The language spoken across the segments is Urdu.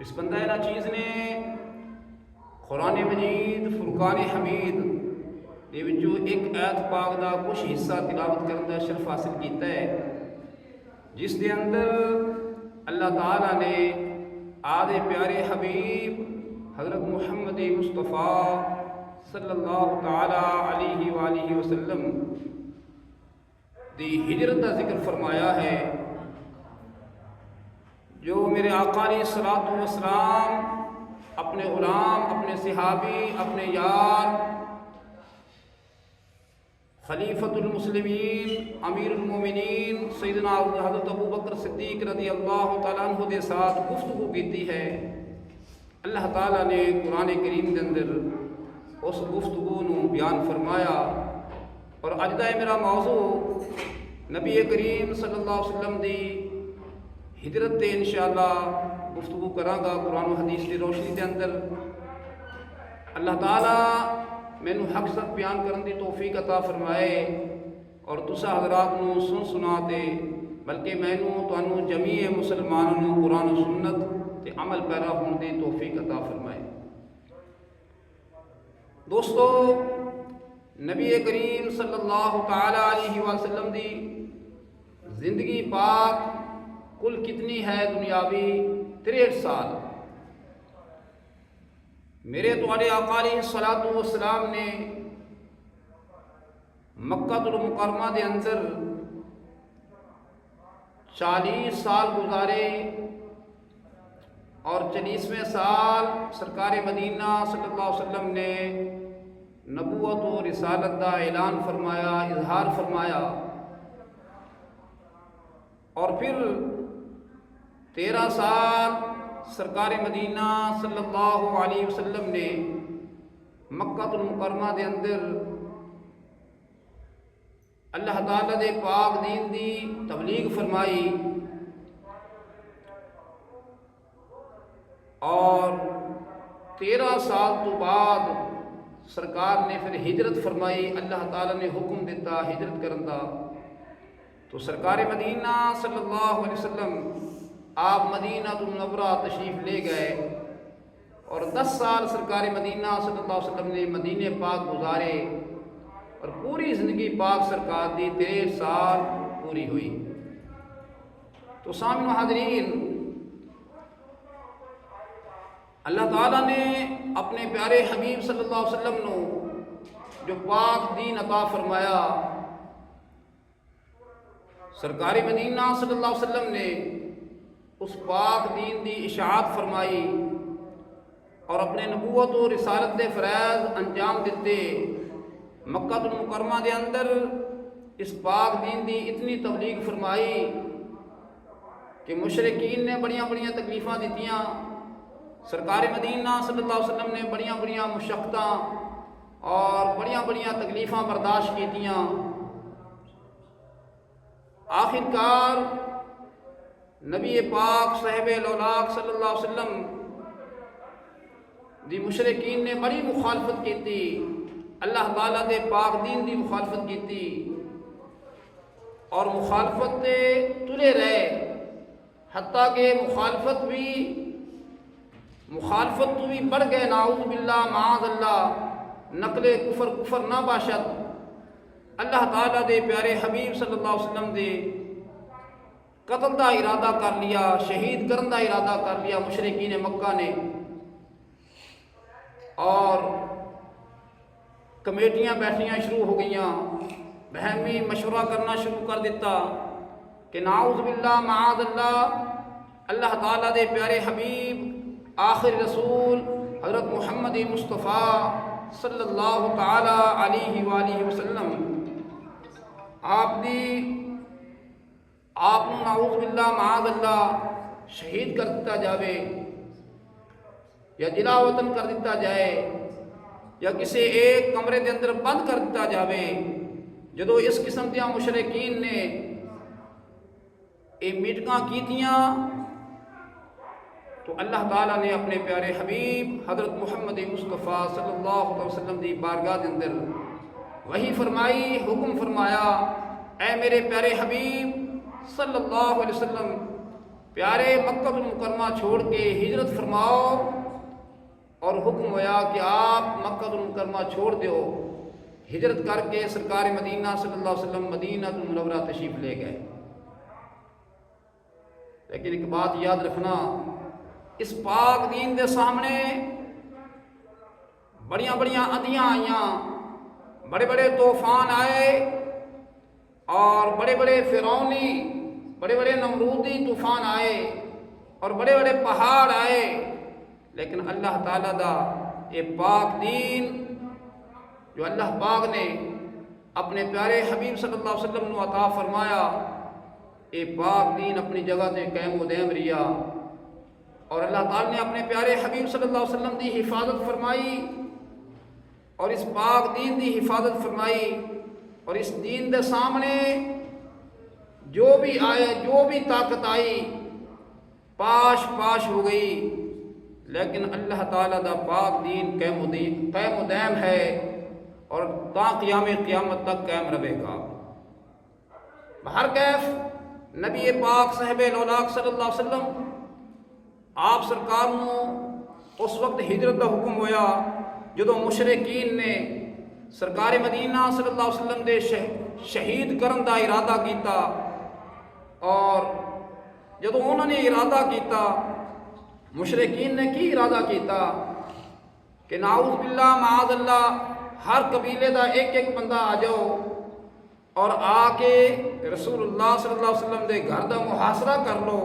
اس بندہ ناچیز نے قرآن مجید فرقان حمید دے وچوں ایک آیت پاک دا کچھ حصہ تلاوت کرن دا شرف حاصل کیتا ہے، جس دے اندر اللہ تعالیٰ نے آدھے پیارے حبیب حضرت محمد مصطفیٰ صلی اللہ تعالیٰ علیہ وآلہ وسلم دی ہجرت کا ذکر فرمایا ہے، جو میرے آقا علیہ الصلوۃ والسلام اپنے غلام، اپنے صحابی، اپنے یار، خلیفۃ المسلمین، امیر المومنین سیدنا حضرت ابوبکر صدیق رضی اللہ تعالیٰ عنہ دے ساتھ گفتگو کیتی ہے۔ اللہ تعالیٰ نے قرآن کریم کے اندر اس گفتگو نو بیان فرمایا، اور اج دا میرا موضوع نبی کریم صلی اللہ علیہ وسلم دی ہجرت تے انشاءاللہ گفتگو کراں گا قرآن و حدیث کی روشنی کے اندر۔ اللہ تعالیٰ مینوں حق سچ بیان کرن دی توفیق عطا فرمائے، اور تسا حضرات نو سنا تے بلکہ مینوں تانوں جمیع مسلمانوں نو قرآن و سنت تے عمل پیرا ہون دی توفیق عطا فرمائے۔ دوستو، نبی کریم صلی اللہ تعالیٰ علیہ وسلم دی زندگی پاک کل کتنی ہے دنیاوی؟ 63 سال۔ میرے تواڈے آقا علیہ الصلوۃ والسلام نے مکہ المکرمہ دے اندر 40 سال گزارے، اور 40ویں سال سرکار مدینہ صلی اللہ علیہ وسلم نے نبوت و رسالت کا اعلان فرمایا، اظہار فرمایا، اور پھر 13 سال سرکار مدینہ صلی اللہ علیہ وسلم نے مکہ المکرمہ دے اندر اللہ تعالیٰ دے پاک دین دی تبلیغ فرمائی، اور 13 سال تو بعد سرکار نے پھر ہجرت فرمائی۔ اللہ تعالیٰ نے حکم دیتا ہجرت کرن دا، تو سرکار مدینہ صلی اللہ علیہ وسلم آپ مدینہ منورہ تشریف لے گئے، اور 10 سال سرکار مدینہ صلی اللہ علیہ وسلم نے مدینے پاک گزارے، اور پوری زندگی پاک سرکار دی 13 سال پوری ہوئی۔ تو سامعین و حاضرین، اللہ تعالیٰ نے اپنے پیارے حبیب صلی اللہ علیہ وسلم نو جو پاک دین عطا فرمایا، سرکار مدینہ صلی اللہ علیہ وسلم نے اس پاک دین دی اشاعت فرمائی، اور اپنے نبوت و رسالت دے فرائض انجام دیتے۔ مکہ المکرمہ دے اندر اس پاک دین دی اتنی تبلیغ فرمائی کہ مشرکین نے بڑیاں بڑیاں تکلیفاں دیتیاں، سرکار مدینہ صلی اللہ علیہ وسلم نے بڑیاں بڑیاں مشقتاں اور بڑیاں بڑیاں تکلیفاں برداشت کیتیاں۔ آخر کار نبی پاک صاحب لولاک صلی اللہ علیہ وسلم دی مشرکین نے بڑی مخالفت کی، اللہ تعالیٰ دے پاک دین دی مخالفت کی، اور مخالفت تے تلے رہے، حتیٰ کہ مخالفت تو بھی بڑھ گئے، نعوذ باللہ معاذ اللہ، نقل کفر نہ باشد۔ اللہ تعالیٰ دے پیارے حبیب صلی اللہ علیہ وسلم دے قتل دا ارادہ کر لیا، شہید کرن دا ارادہ کر لیا مشرکین مکہ نے، اور کمیٹیاں بیٹھیاں شروع ہو گئیاں، بہمی مشورہ کرنا شروع کر دیتا کہ نعوذ باللہ معاذ اللہ، اللہ تعالیٰ دے پیارے حبیب آخر رسول حضرت محمد مصطفیٰ صلی اللہ تعالی علیہ وآلہ وسلم آپ نعوذ باللہ معاذ اللہ شہید کر دیتا جاوے، یا جلا وطن کر دیتا جائے، یا کسی ایک کمرے دے اندر بند کر دیتا جاوے۔ جدو اس قسم دیا مشرکین نے یہ میٹنگاں کیتیاں، تو اللہ تعالیٰ نے اپنے پیارے حبیب حضرت محمد مصطفیٰ صلی اللہ علیہ وسلم دی بارگاہ دے اندر وحی فرمائی، حکم فرمایا، اے میرے پیارے حبیب صلی اللہ علیہ وسلم، پیارے مکہ المکرمہ چھوڑ کے ہجرت فرماؤ، اور حکم ہوا کہ آپ مکہ المکرمہ چھوڑ دو۔ ہجرت کر کے سرکار مدینہ صلی اللہ علیہ وسلم مدینہ المنورہ تشریف لے گئے۔ لیکن ایک بات یاد رکھنا، اس پاک دین دے سامنے بڑیاں بڑیاں اندھیاں آئیاں، بڑے بڑے طوفان آئے، اور بڑے بڑے فرعونی، بڑے بڑے نمرودی طوفان آئے، اور بڑے بڑے پہاڑ آئے، لیکن اللہ تعالیٰ دا یہ پاک دین جو اللہ پاک نے اپنے پیارے حبیب صلی اللہ علیہ وسلم نے عطا فرمایا، یہ پاک دین اپنی جگہ تے قائم و دائم رہیا، اور اللہ تعالیٰ نے اپنے پیارے حبیب صلی اللہ علیہ وسلم دی حفاظت فرمائی، اور اس پاک دین دی حفاظت فرمائی، اور اس دین دے سامنے جو بھی آئے، جو بھی طاقت آئی، پاش پاش ہو گئی، لیکن اللہ تعالیٰ دا پاک دین قائم و دائم ہے، اور تا قیام قیامت تک قائم رہے گا۔ بہر کیف نبی پاک صاحب لولاک صلی اللہ علیہ وسلم آپ سرکار نو اس وقت ہجرت دا حکم ہویا جدو مشرکین نے سرکار مدینہ صلی اللہ علیہ وسلم دے شہید کرن دا ارادہ کیتا، اور جدو انہوں نے ارادہ کیتا، مشرکین نے کی ارادہ کیتا کہ نعوذ باللہ معاذ اللہ ہر قبیلے دا ایک ایک بندہ آ جاؤ، اور آ کے رسول اللہ صلی اللہ علیہ وسلم دے گھر دا محاصرہ کر لو،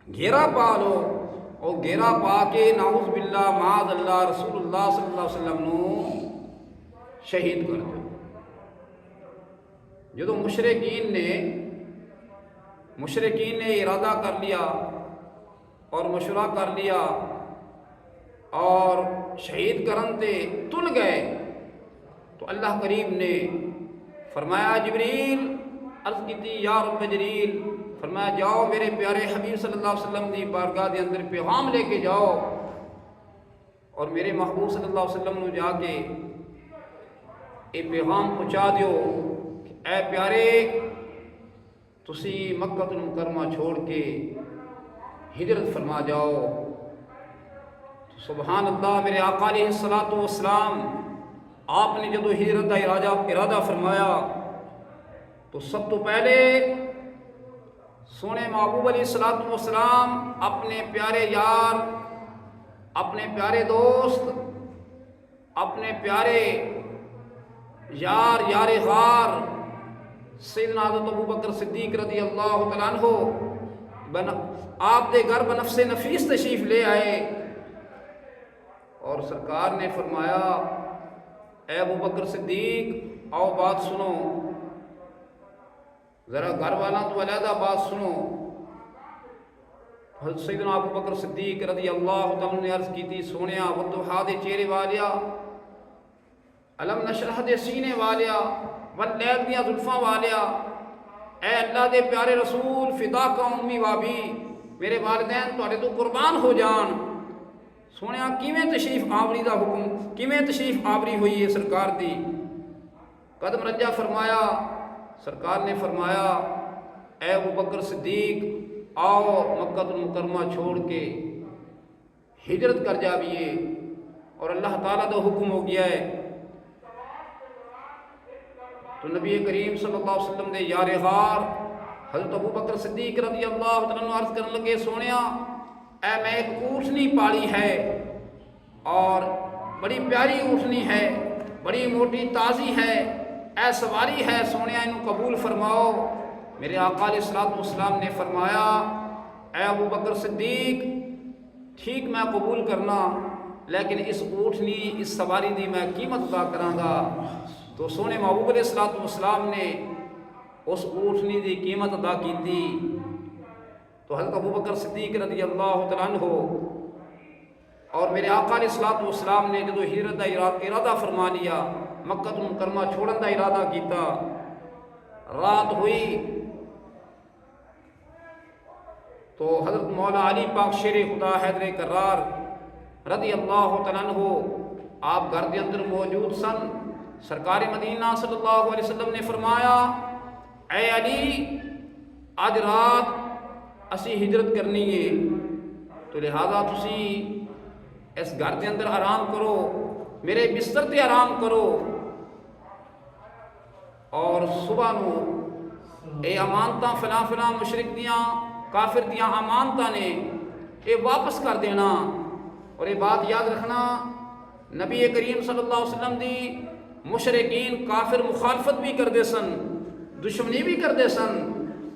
گھیرا پا لو، اور گھیرا پا کے نعوذ باللہ معاذ اللہ رسول اللہ صلی اللہ علیہ وسلم نو شہید کر دو۔ جدو مشرکین نے ارادہ کر لیا اور مشورہ کر لیا اور شہید کرن تے تل گئے، تو اللہ کریم نے فرمایا جبریل عرض کیتی یا رب جلیل، فرمایا جاؤ میرے پیارے حبیب صلی اللہ علیہ وسلم دی بارگاہ دے اندر پیغام لے کے جاؤ، اور میرے محبوب صلی اللہ علیہ وسلم نو جا کے یہ پیغام پہنچا دیو کہ اے پیارے تسی مکہ المکرمہ چھوڑ کے ہجرت فرما جاؤ۔ سبحان اللہ، میرے آقا علیہ الصلوۃ والسلام آپ نے جدو ہجرت کا ارادہ فرمایا تو سب تو پہلے سونے محبوب علیہ الصلوۃ والسلام اپنے پیارے یار، اپنے پیارے دوست، اپنے پیارے یار غار سیدنا حضرت ابوبکر صدیق رضی اللہ تعالیٰ عنہ آپ دے گھر بنفس نفیس تشریف لے آئے، اور سرکار نے فرمایا اے ابوبکر صدیق آؤ بات سنو، ذرا گھر والا تو علیحدہ بات سنو۔ حضرت سیدنا ابوبکر صدیق رضی اللہ تعالیٰ نے عرض کی تھی سونیا والضحیٰ دے چہرے والیا، علم نشرح دے سینے والیا، واللیل دیاں زلفاں والیا، اے اللہ دے پیارے رسول فدا کا امی وابی، میرے والدین تواڈے تو قربان ہو جان۔ سونیا کیویں تشریف آوری دا حکم، کیویں تشریف آوری ہوئی ہے سرکار دی؟ قدم رجا فرمایا، سرکار نے فرمایا اے ابوبکر صدیق آؤ مکہ المکرمہ چھوڑ کے ہجرت کر جاویے، اور اللہ تعالیٰ دا حکم ہو گیا ہے۔ تو نبی کریم صلی اللہ علیہ وسلم دے یار غار حضرت ابوبکر صدیق رضی اللہ تعالیٰ عنہ عرض کرنے لگے سونیا اے میں ایک اونٹنی پالی ہے، اور بڑی پیاری اونٹنی ہے، بڑی موٹی تازی ہے، اے سواری ہے، سونیا انہوں قبول فرماؤ۔ میرے آقا علیہ الصلوۃ والسلام نے فرمایا اے ابوبکر صدیق ٹھیک میں قبول کرنا، لیکن اس اونٹنی اس سواری دی میں قیمت ادا کراں گا۔ تو سونے محبوب علیہ الصلوۃ والسلام نے اس اونٹنی دی قیمت ادا کی تھی۔ تو حضرت ابوبکر صدیق رضی اللہ تعالیٰ عنہ اور میرے آقا علیہ الصلوۃ والسلام نے جدو ہجرت کا ارادہ فرما لیا، مکہ المکرمہ چھوڑن کا ارادہ کیتا، رات ہوئی تو حضرت مولا علی پاک شیر خدا حیدر کرار رضی اللہ تعالیٰ عنہ آپ گھر کے اندر موجود سن۔ سرکار مدینہ صلی اللہ علیہ وسلم نے فرمایا اے علی آج رات اسی ہجرت کرنی ہے تو لہذا تسی اس گھر کے اندر آرام کرو، میرے بستر تے آرام کرو، اور صبح نو اے امانتاں فلاں فلاں مشرک دیاں کافر دیاں امانتاں نے اے واپس کر دینا۔ اور یہ بات یاد رکھنا، نبی کریم صلی اللہ علیہ وسلم دی مشرکین کافر مخالفت بھی کردے سن، دشمنی بھی کردے سن،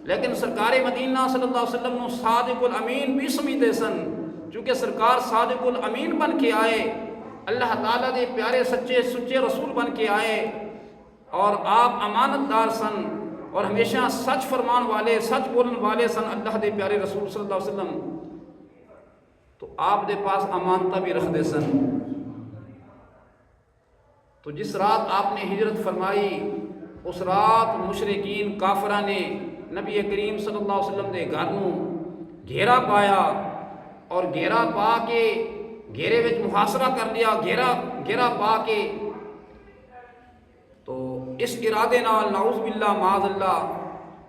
لیکن سرکار مدینہ صلی اللہ علیہ وسلم نو صادق الامین بھی سمجھتے سن، چونکہ سرکار صادق الامین بن کے آئے، اللہ تعالیٰ دے پیارے سچے سچے رسول بن کے آئے، اور آپ امانت دار سن اور ہمیشہ سچ فرمان والے، سچ بولن والے سن اللہ دے پیارے رسول صلی اللہ علیہ وسلم، تو آپ دے پاس امانتہ بھی رکھ دے سن۔ تو جس رات آپ نے ہجرت فرمائی اس رات مشرکین کافراں نے نبی کریم صلی اللہ علیہ وسلم دے گھر نو گھیرا پایا، اور گھیرا پا کے گھیرے وچ محاصرہ کر لیا، گھیرا پا کے تو اس ارادے نال نعوذ باللہ معاذ اللہ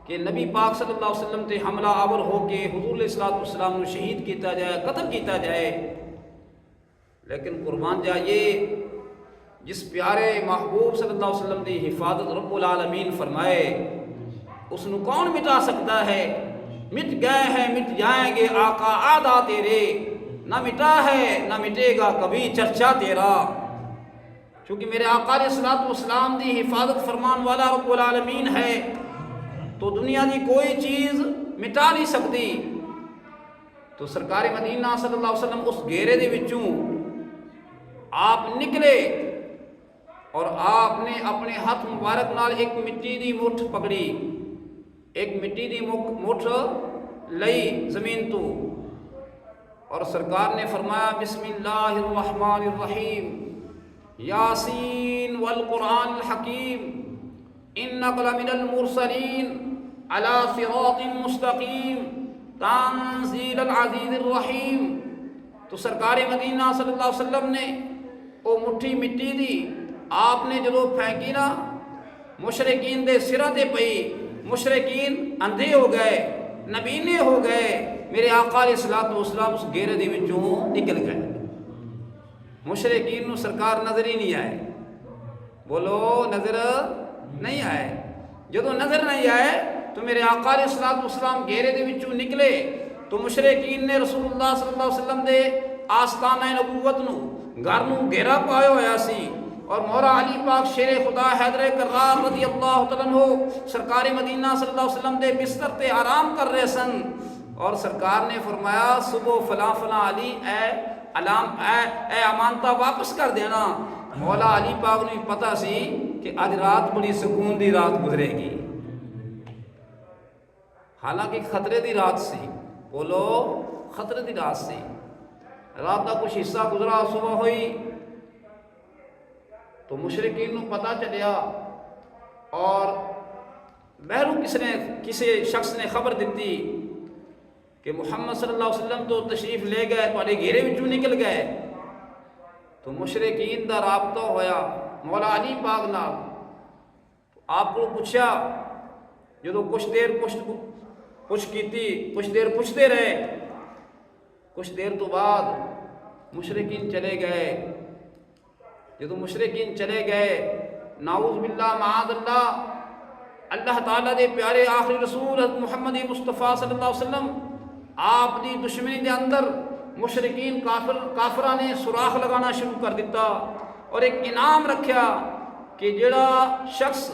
کہ نبی پاک صلی اللہ علیہ وسلم تے حملہ آور ہو کے حضور علیہ الصلوۃ والسلام نو شہید کیتا جائے، قتل کیتا جائے۔ لیکن قربان جائیے جس پیارے محبوب صلی اللہ علیہ وسلم دی حفاظت رب العالمین فرمائے، اس نو کون مٹا سکتا ہے؟ مٹ گئے ہیں مٹ جائیں گے آقا آدھا تیرے، نہ مٹا ہے نہ مٹے گا کبھی چرچا تیرا۔ چونکہ میرے آقا علیہ الصلوۃ والسلام دی حفاظت فرمان والا رب العالمین ہے، تو دنیا دی کوئی چیز مٹا نہیں سکتی۔ تو سرکار مدینہ صلی اللہ علیہ وسلم اس گھیرے دے وچوں آپ نکلے، اور آپ نے اپنے ہاتھ مبارک نال ایک مٹی دی مٹھ پکڑی، ایک مٹی دی مٹھ لئی زمین تو، اور سرکار نے فرمایا بسم اللہ الرحمن الرحیم، یاسین والقرآن الحکیم انک لمن المرسلین علی صراط مستقیم تنزیل العزیز الرحیم۔ تو سرکار مدینہ صلی اللہ علیہ وسلم نے وہ مٹھی مٹی دی آپ نے جدو پھینکی نا، مشرکین دے سرہ تے پئی، مشرکین اندھے ہو گئے، نبینے ہو گئے، میرے آقا علیہ الصلوۃ والسلام اس گھیرے دے وچوں نکل گئے، مشرکین نو سرکار نظر ہی نہیں آئے۔ بولو نظر نہیں آئے۔ جدو نظر نہیں آئے تو میرے آقا علیہ الصلوۃ والسلام گھیرے دے وچوں نکلے، تو مشرکین نے رسول اللہ صلی اللہ علیہ وسلم دے آستانہ نبوت نو گھر نو گھیرا پایا ہویا سی، اور مولا علی پاک شیر خدا حیدر کرار رضی اللہ تعالیٰ عنہ سرکار مدینہ صلی اللہ علیہ وسلم دے بستر تے آرام کر رہے سن، اور سرکار نے فرمایا صبح فلاں فلاں علی اے امانتہ واپس کر دینا۔ مولا علی پاک نے پتہ سی کہ آج رات بڑی سکون دی رات گزرے گی، حالانکہ خطرے دی رات سی، بولو خطرے دی رات سی، رات کا کچھ حصہ گزرا، صبح ہوئی تو مشرکین نو پتہ چلیا، اور بہروں کسی شخص نے خبر دیتی کہ محمد صلی اللہ علیہ وسلم تو تشریف لے گئے، تھوڑے گھیرے وچوں نکل گئے۔ تو مشرکین دا رابطہ ہویا مولا علی پاک نال، آپ کو پوچھا، جدو کچھ دیر پوچھ کیتی، کچھ دیر پوچھتے رہے، کچھ دیر تو بعد مشرکین چلے گئے۔ جدو مشرکین چلے گئے، نعوذ باللہ معاذ اللہ، اللہ تعالیٰ دے پیارے آخری رسول حضرت محمد مصطفیٰ صلی اللہ علیہ وسلم آپ دی دشمنی دے اندر مشرکین کافرہ نے سوراخ لگانا شروع کر دیتا، اور ایک انعام رکھیا کہ جڑا شخص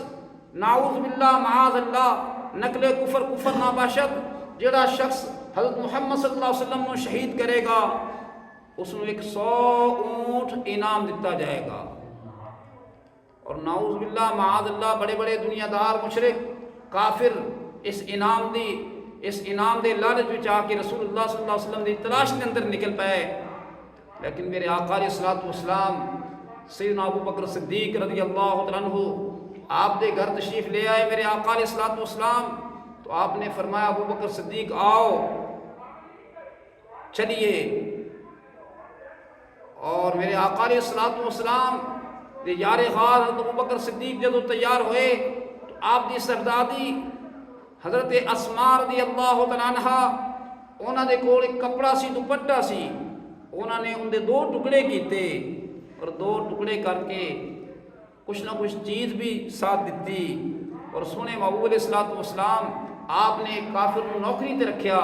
نعوذ باللہ معاذ اللہ نقل کفر ناباشد جڑا شخص حضرت محمد صلی اللہ علیہ وسلم کو شہید کرے گا، اس نے 100 اونٹ انعام دیتا جائے گا۔ اور نعوذ باللہ معاذ اللہ بڑے بڑے دنیا دار مشرک کافر اس انعام دے لالچ وچ آ کے رسول اللہ صلی اللہ علیہ وسلم دی تلاش کے اندر نکل پائے، لیکن میرے آقا علیہ الصلوۃ والسلام سیدنا ابو بکر صدیق رضی اللہ تعالیٰ عنہ آپ دے گھر تشریف لے آئے میرے آقا علیہ الصلوۃ والسلام، تو آپ نے فرمایا ابو بکر صدیق آؤ چلیے، اور میرے آقا علیہ الصلوۃ والسلام دے یار غار حضرت ابو بکر صدیق جدو تیار ہوئے تو آپ دی سردادی حضرت اسماء رضی اللہ تعالیٰ عنہ ਉਹਨਾਂ ਦੇ ਕੋਲ ਇੱਕ ਕੱਪੜਾ ਸੀ, ਦੁਪੱਟਾ ਸੀ, ਉਹਨਾਂ ਨੇ ਉਹਦੇ 2 ਟੁਕੜੇ ਕੀਤੇ اور 2 ٹکڑے کر کے کچھ نہ کچھ چیز بھی ساتھ دیتی اور سونے محبوب علیہ الصلوۃ والسلام آپ نے کافر کو نوکری تے رکھیا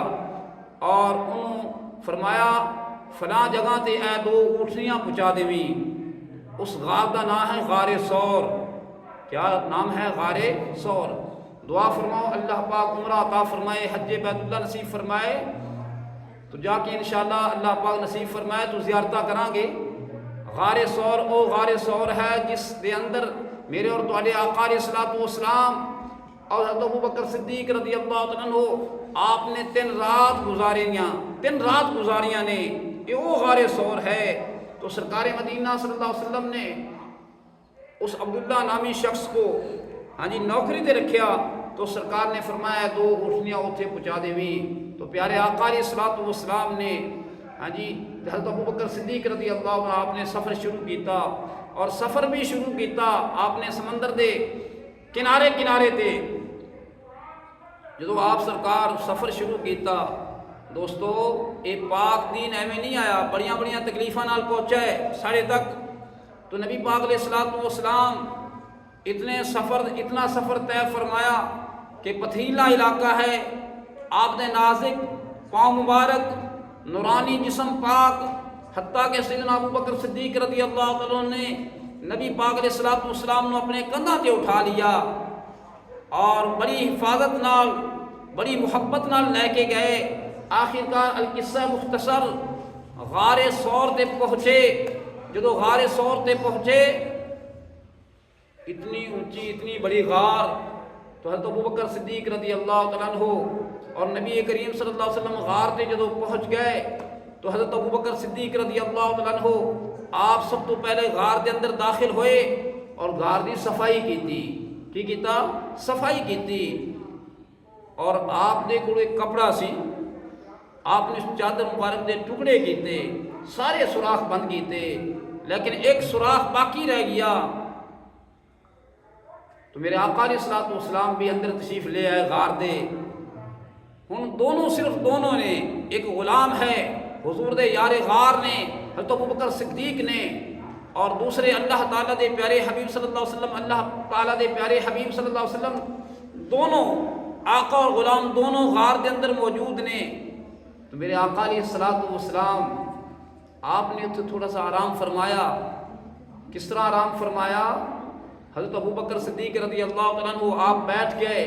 اور انہوں فرمایا فلاں جگہ تے اے 2 اونٹنیاں پہنچا دیویں. اس غار دا نام ہے غار ثور. کیا نام ہے؟ غار ثور. دعا فرماؤ اللہ پاک عمرہ عطا فرمائے، حج بیت اللہ نصیب فرمائے، تو جا کے انشاءاللہ اللہ پاک نصیب فرمائے تو زیارتہ کران گے. غار ثور او غار ثور ہے جس دے اندر میرے اور تواڈے آقا علیہ الصلوۃ والسلام اور حضرت ابوبکر صدیق رضی اللہ تعالیٰ عنہ آپ نے 3 رات گزاریاں نے. یہ وہ غار ثور ہے. تو سرکار مدینہ صلی اللہ علیہ وسلم نے اس عبداللہ نامی شخص کو نوکری تے رکھیا تو سرکار نے فرمایا 2 اونٹنیاں اوتھے پہنچا دیویں. تو پیارے آقا علیہ الصلوۃ والسلام نے حضرت ابوبکر صدیق رضی اللہ عنہ آپ نے سفر شروع کیتا اور سفر بھی شروع کیتا آپ نے سمندر دے کنارے تے. جدو آپ سرکار سفر شروع کیتا دوستو اے پاک دین ایویں نہیں آیا، بڑیاں تکلیفاں نال پہنچا ہے ساڑھے تک. تو نبی پاک علیہ الصلوۃ والسلام اتنا سفر طے فرمایا کہ پتھریلا علاقہ ہے. آپ نے نازک پاؤں مبارک، نورانی جسم پاک، حتیٰ کہ سیدنا ابوبکر صدیق رضی اللہ تعالیٰ نے نبی پاک علیہ الصلوۃ والسلام نے اپنے کندھاں تے اٹھا لیا اور بڑی حفاظت نال، بڑی محبت نال لے کے گئے. آخرکار القصہ مختصر غار ثور تے پہنچے. جدو غار ثور تے پہنچے اتنی اونچی اتنی بڑی غار، تو حضرت ابوبکر صدیق رضی اللہ تعالیٰ عنہ اور نبی کریم صلی اللہ علیہ وسلم غار تے جدو پہنچ گئے تو حضرت ابوبکر صدیق رضی اللہ تعالیٰ عنہ آپ سب تو پہلے غار دے اندر داخل ہوئے اور غار دی صفائی کیتی. کی کیتا؟ صفائی کیتی. اور آپ دے کول ایک کپڑا سی، آپ نے اس چادر مبارک دے ٹکڑے کیتے، سارے سوراخ بند کیتے، لیکن ایک سوراخ باقی رہ گیا. تو میرے آقا علیہ الصلوۃ والسلام بھی اندر تشریف لے آئے غار دے. صرف دونوں نے، ایک غلام ہے حضور دے یار غار نے حضرت ابوبکر صدیق نے، اور دوسرے اللہ تعالیٰ دے پیارے حبیب صلی اللہ علیہ وسلم، دونوں آقا اور غلام دونوں غار دے اندر موجود نے. تو میرے آقا علیہ الصلوۃ والسلام آپ نے اتنے تھوڑا سا آرام فرمایا. کس طرح آرام فرمایا؟ حضرت ابوبکر صدیق رضی اللہ تعالیٰ عنہ آپ بیٹھ گئے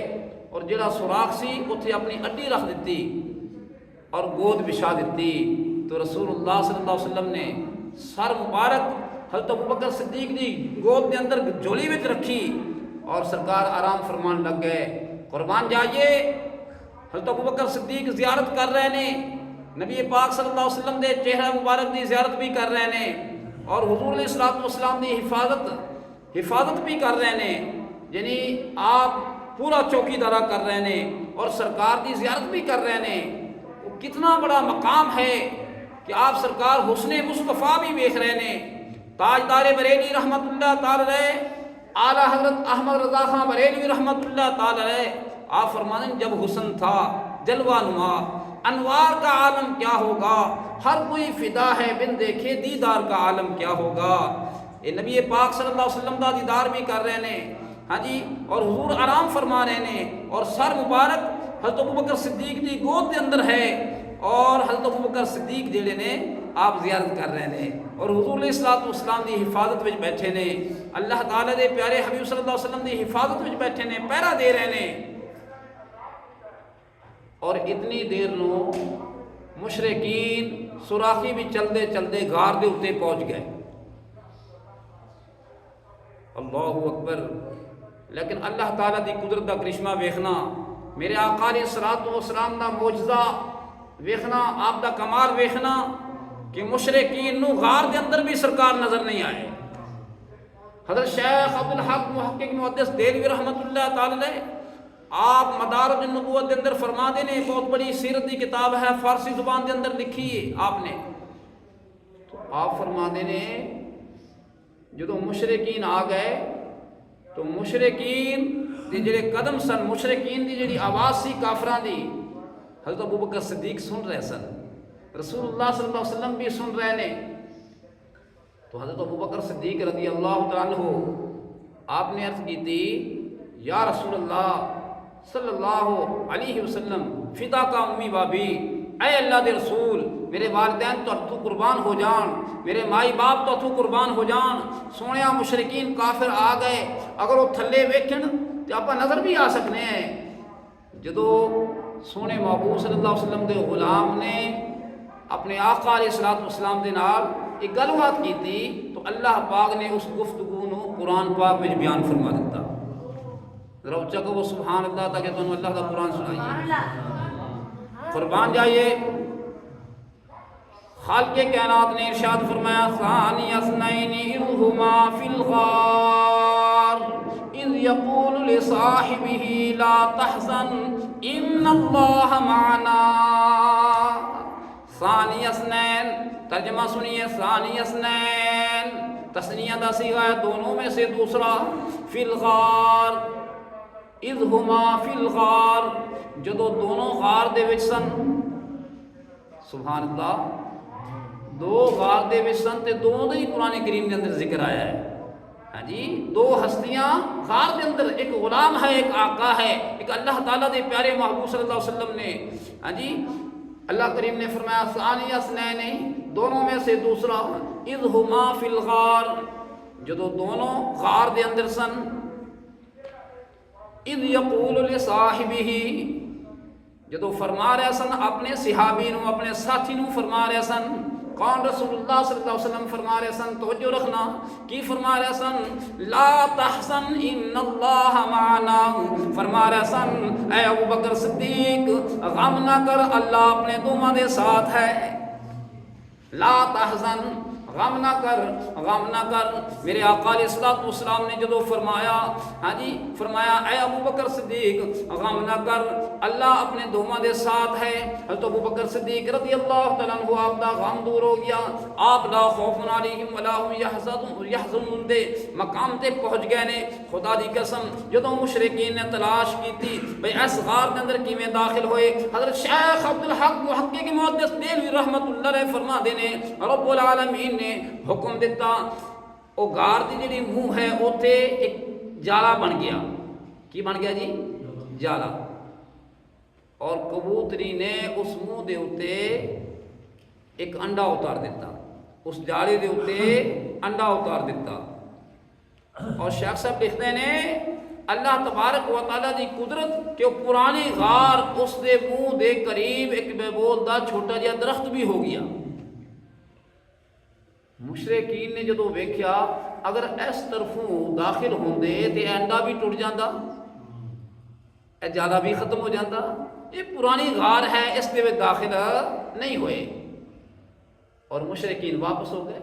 اور جڑا سوراخ سی اتنے اپنی اڈی رکھ دیتی اور گود بچھا دیتی. تو رسول اللہ صلی اللہ علیہ وسلم نے سر مبارک حضرت ابوبکر صدیق دی گود کے اندر جولی وچ رکھی اور سرکار آرام فرمان لگ گئے. قربان جائیے حضرت ابوبکر صدیق زیارت کر رہے نے، نبی پاک صلی اللہ علیہ وسلم دے چہرہ مبارک دی زیارت بھی کر رہے نے اور حضور علیہ الصلوۃ والسلام دی حفاظت بھی کر رہے نے. یعنی آپ پورا چوکیدارا کر رہے نے اور سرکار دی زیارت بھی کر رہے نے. وہ کتنا بڑا مقام ہے کہ آپ سرکار حسن مصطفیٰ بھی دیکھ رہے نے. تاجدار بریلی رحمت اللہ تعالی علیہ، اعلیٰ حضرت احمد رضا خان بریلوی رحمت اللہ تعالی علیہ، آپ فرماتے ہیں جب حسن تھا جلوہ نما، انوار کا عالم کیا ہوگا، ہر کوئی فدا ہے بن دیکھے دیدار کا عالم کیا ہوگا. یہ نبی پاک صلی اللہ علیہ وسلم دا دیدار بھی کر رہے ہیں اور حضور آرام فرما رہے ہیں اور سر مبارک حضرت ابوبکر صدیق دی گود کے اندر ہے اور حضرت ابوبکر صدیق جڑے نے آپ زیارت کر رہے ہیں اور حضور علیہ الصلوۃ والسلام دی حفاظت وچ بیٹھے نے. اللہ تعالیٰ دے پیارے حبیب صلی اللہ علیہ وسلم دی حفاظت وچ بیٹھے نے، پہرا دے رہے ہیں. اور اتنی دیر نو مشرکین سوراخی بھی چلتے غار دے اتنے پہنچ گئے. اللہ اکبر. لیکن اللہ تعالیٰ دی قدرت دا کرشمہ ویکھنا، میرے آقا علیہ الصلوۃ والسلام دا معجزہ ویکھنا، آپ دا کمال ویکھنا کہ مشرکین نو غار دے اندر بھی سرکار نظر نہیں آئے. حضرت شیخ عبدالحق محقق محدث دہلوی رحمت اللہ تعالی علیہ آپ مدارج النبوت دے اندر فرما دے نے، بہت بڑی سیرت دی کتاب ہے، فارسی زبان دے اندر لکھی ہے آپ نے. تو آپ فرما دے نے جدو مشرکین آ گئے تو مشرکین دی جڑے قدم سن، مشرکین دی جڑی آواز سی کافراں دی، حضرت ابو بکر صدیق سن رہے سن، رسول اللہ صلی اللہ علیہ وسلم بھی سن رہے نے. تو حضرت ابو بکر صدیق رضی اللہ تعالیٰ عنہ آپ نے عرض کی تھی یا رسول اللہ صلی اللہ علیہ وسلم فدا کا امی بابی، اے اللہ دے رسول میرے والدین تو اتھو قربان ہو جان، میرے مائی باپ تو اتھو قربان ہو جان. سونیا مشرکین کافر آ گئے، اگر وہ تھلے ویکھن تو آپ نظر بھی آ سکنے ہیں. جدو سونے محبوب صلی اللہ علیہ وسلم دے غلام نے اپنے آقا علیہ الصلوۃ والسلام دے نال ایک گل بات کی تھی تو اللہ پاک نے اس گفتگو نو قرآن پاک میں بیان فرما دیتا. ذرا اچھا کہو سبحان اللہ تاکہ تمہیں اللہ کا قرآن سنائیے. قربان جائیے. خالق کائنات نے ارشاد فرمایا ثانی اثنین اذ ہما فی الغار اذ یقول لصاحبہ لا تحزن ان اللہ معنا. ثانی اثنین ترجمہ سنیے، ثانی اثنین تثنیہ دا صیغہ ہے دونوں میں سے دوسرا. فی الغار اذ ہما فی الغار جدو دونوں غار دے وچ سن. سبحان اللہ، دو غار دے وچ سن تے دونوں ہی قرآن کریم دے اندر ذکر آیا ہے. ہاں جی، دو ہستیاں غار دے اندر، ایک غلام ہے ایک آقا ہے. ایک اللہ تعالیٰ دے پیارے محبوب صلی اللہ علیہ وسلم نے ہاں جی اللہ کریم نے فرمایا ثانی اثنین دونوں میں سے دوسرا. اذ ہما فی الغار جدو دونوں غار دے اندر سن. اذ یقول لصاحبہ جدو فرما رہے سن اپنے صحابی نو، اپنے ساتھی نو فرما رہے سن. کون؟ رسول اللہ صلی اللہ علیہ وسلم فرما رہے سن. توجہ رکھنا، کی فرما رہے سن؟ لا تحزن ان اللہ معنا. فرما رہے سن اے ابو بکر صدیق غم نہ کر، اللہ اپنے دوما دے ساتھ ہے. لا تحزن، غم نہ کر، غم نہ کر. میرے آقا علیہ الصلوۃ والسلام نے جدو فرمایا ہاں جی فرمایا اے ابو بکر صدیق غم نہ کر، اللہ اپنے دوما دے ساتھ ہے. حضرت ابو بکر صدیق رضی اللہ تعالیٰ عنہ آپ دا غم دور ہو گیا. آپ لا خوف علیہم ولا هم یحزنون دے مقام تے پہنچ گئے نے. خدا دی قسم جدو مشرکین نے تلاش کی تھی بھئی اس غار دے اندر کیویں داخل ہوئے، حضرت شیخ عبدالحق محقق محدث دہلوی رحمت اللہ علیہ فرما دینے رب العالمین نے حکم دیتا او غار دی جڑی منہ ہے اوتھے ایک جالا بن گیا. کی بن گیا جی؟ جالا. اور کبوتری نے اس منہ دے اوتے ایک انڈا اتار دیتا، اس جالے دے اوتے انڈا اتار دیتا. اور شیخ صاحب لکھتے ہیں اللہ تبارک و تعالیٰ دی قدرت کہ وہ پرانی غار اس دے منہ دے قریب ایک بے بول دا چھوٹا جہا درخت بھی ہو گیا. مشرکین نے جدو ویکھیا اگر اس طرفوں داخل ہوندے تے انڈا بھی ٹوٹ جاندہ، اے جالا بھی ختم ہو جاندہ. یہ پرانی غار ہے، اس دے وچ داخل نہیں ہوئے اور مشرکین واپس ہو گئے.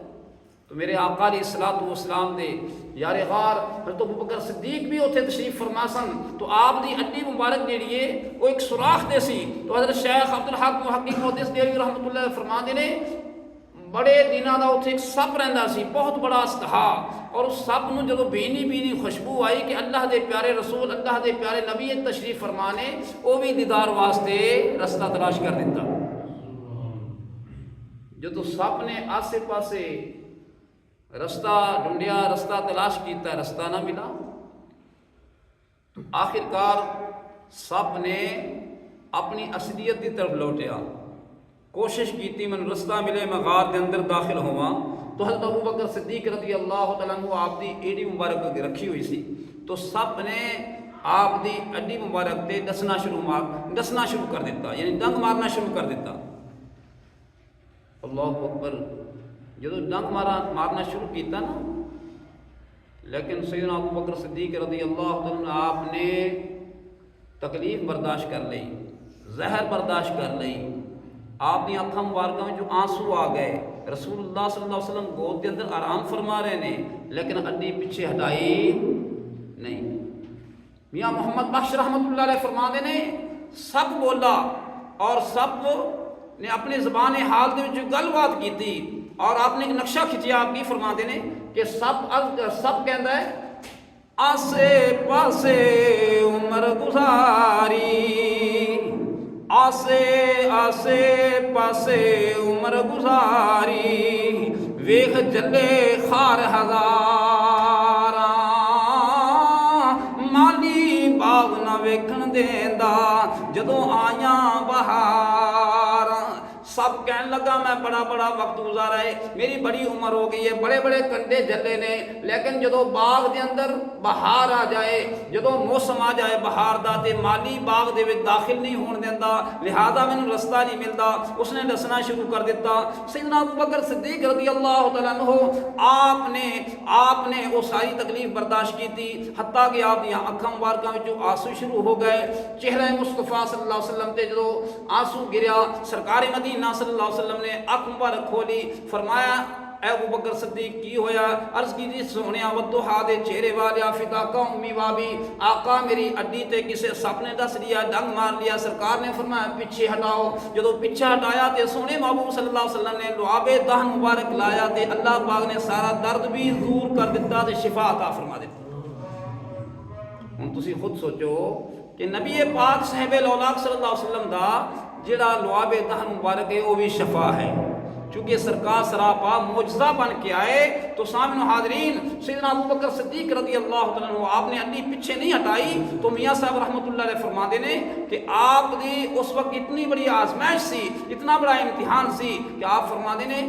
تو میرے آقا علیہ الصلوۃ والسلام دے یار غار حضرت ابو بکر صدیق بھی اتنے تشریف فرما سن. تو آپ دی اڈی مبارک جیڑی ہے وہ ایک سوراخ دے سی. تو حضرت شیخ عبدالحق محقق محدث دہلوی رحمۃ اللہ فرما دے نے بڑے دنوں دا اتنے ایک سپ رہندا سی، بہت بڑا استہا. اور اس سپ نو جدو بینی بینی خوشبو آئی کہ اللہ دے پیارے رسول اللہ دے پیارے نبی تشریف فرمانے، وہ بھی دیدار واسطے رستہ تلاش کر دیتا. جدو سپ نے آسے پاسے رستہ ڈھونڈیا، رستہ تلاش کیتا، رستہ نہ ملا. تو آخرکار سپ نے اپنی اصلیت کی طرف لوٹیا، کوشش کی من رستہ ملے میں غار کے اندر داخل ہوا. تو حضرت ابو بکر صدیق رضی اللہ تعالیٰ عنہ آپ دی ایڈی مبارک رکھی ہوئی سی. تو سپ نے آپ دی ایڈی مبارک تے دسنا شروع کر دیتا، یعنی ڈنگ مارنا شروع کر دیتا. اللہ اکبر. جدو ڈنگ مارنا شروع کیتا نا، لیکن سیدنا ابو بکر صدیق رضی اللہ تعالیٰ عنہ آپ نے تکلیف برداشت کر لی، زہر برداشت کر لی. آپ کی اکھاں مبارکہ میں جو آنسو آ گئے. رسول اللہ صلی اللہ علیہ وسلم گود کے اندر آرام فرما رہے نے لیکن اڈی پیچھے ہٹائی نہیں. میاں محمد بخش رحمت اللہ علیہ فرما دے نے سب بولا اور سب نے اپنی زبان حال دے جو گل بات کی تھی اور آپ نے ایک نقشہ کھچیا. آپ کی فرما دے نے کہ سب کہندا ہے آسے پاسے عمر گزاری آسے آسے پاسے عمر گزاری ویخ جلے خار ہزار مالی باغ نہ ویکھن دیندا جدوں آیاں بہار سب کہنے لگا میں بڑا وقت گزارا ہے میری بڑی عمر ہو گئی ہے بڑے کنڈے جلے نے لیکن جدو باغ دے اندر بہار آ جائے جدو موسم آ جائے بہار دا تے مالی باغ دے وچ داخل نہیں ہون دیندا لہذا مینوں رستہ نہیں ملتا اس نے دسنا شروع کر دیتا سیدنا ابو بکر صدیق رضی اللہ تعالیٰ عنہ آپ نے وہ ساری تکلیف برداشت کی تھی حتیٰ کہ آپ دیاں اکھاں مبارکاں وچوں آنسو شروع ہو گئے چہرہ مصطفیٰ صلی اللہ علیہ وسلم تے جدو آنسو گریا سرکار مدینہ صلی اللہ علیہ وسلم نے اکھ مبارک کھولی فرمایا اے ابو بکر صدیق کی ہویا عرض کی جی سونیا ودھا دے چہرے والیا فداکا امی وابی آقا میری اڈی تے کسے سپ نے دس لیا ڈنگ مار لیا سرکار نے فرمایا پیچھے ہٹاؤ جدو پیچھے ہٹایا تے سونے محبوب صلی اللہ علیہ وسلم نے لعاب دہن مبارک لایا تے اللہ پاک نے سارا درد بھی دور کر دیتا تے شفا عطا فرما دیتا ہن تسی خود سوچو کہ نبی پاک صاحب الاولاق صلی اللہ علیہ وسلم دا جڑا لعاب دہن مبارک ہے وہ بھی شفا ہے چونکہ سرکار سراپا معجزہ بن کے آئے تو سامنے حاضرین سیدنا ابو بکر صدیق رضی اللہ تعالیٰ عنہ آپ نے اڈی پیچھے نہیں ہٹائی تو میاں صاحب رحمۃ اللہ علیہ فرما دے نے کہ آپ دی اس وقت اتنی بڑی آزمائش سی اتنا بڑا امتحان سی کہ آپ فرما دے نے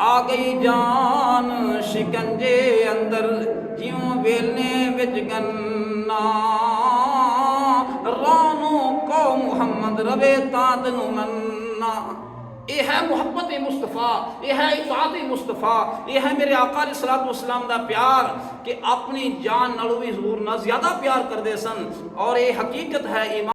آ گئی جان شکنجے اندر جیوں ویلنے وچ گنا رانو کو محمد روے تاں تینوں منا یہ ہے محبت مصطفیٰ یہ ہے اطاعت مصطفیٰ یہ ہے میرے آقا علیہ الصلوۃ والسلام دا پیار کہ اپنی جان نالوں بھی حضور نہ زیادہ پیار کر دے سن اور یہ حقیقت ہے ایمان